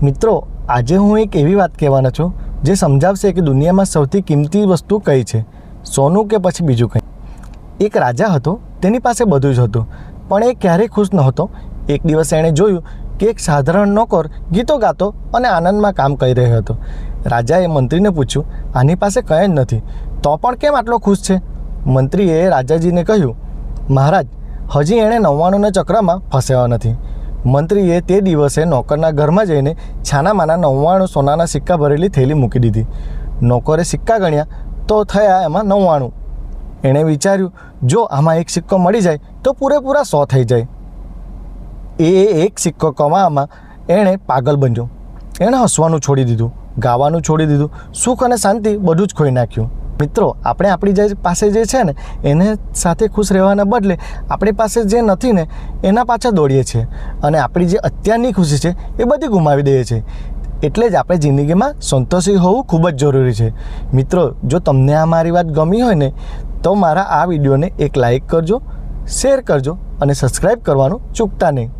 મિત્રો, આજે હું એક એવી વાત કહેવાનો છું જે સમજાવશે કે દુનિયામાં સૌથી કિંમતી વસ્તુ કઈ છે, સોનું કે પછી બીજું કંઈ. એક રાજા હતો, તેની પાસે બધું જ હતું, પણ એ ક્યારેય ખુશ નહોતો. એક દિવસ એણે જોયું કે એક સાધારણ નોકર ગીતો ગાતો અને આનંદમાં કામ કરી રહ્યો હતો. રાજાએ મંત્રીને પૂછ્યું, આની પાસે કંઈ જ નથી, તો પણ કેમ આટલો ખુશ છે? મંત્રીએ રાજાજીને કહ્યું, મહારાજ, હજી એણે 99ને ચક્રમાં ફસાયો નથી. મંત્રીએ તે દિવસે નોકરના ઘરમાં જઈને છાનામાના 99 સોનાના સિક્કા ભરેલી થેલી મૂકી દીધી. નોકરે સિક્કા ગણ્યા તો થયા એમાં 99. એણે વિચાર્યું, જો આમાં એક સિક્કો મળી જાય તો પૂરેપૂરા 100 થઈ જાય. એ એક સિક્કો કમાવામાં એણે પાગલ બન્યો. એણે હસવાનું છોડી દીધું, ગાવાનું છોડી દીધું, સુખ અને શાંતિ બધું જ ખોઈ નાખ્યું. મિત્રો, આપણે આપણી પાસે જે છે ને એને સાથે ખુશ રહેવાના બદલે આપણી પાસે જે નથી ને એના પાછળ દોડીએ છીએ અને આપણી જે અત્યારની ખુશી છે એ બધી ગુમાવી દઈએ છીએ. એટલે જ આપણે જિંદગીમાં સંતોષી હોવું ખૂબ જ જરૂરી છે. મિત્રો, જો તમને આ મારી વાત ગમી હોય ને તો મારા આ વિડીયોને એક લાઈક કરજો, શેર કરજો અને સબસ્ક્રાઈબ કરવાનું ચૂકતા નહીં.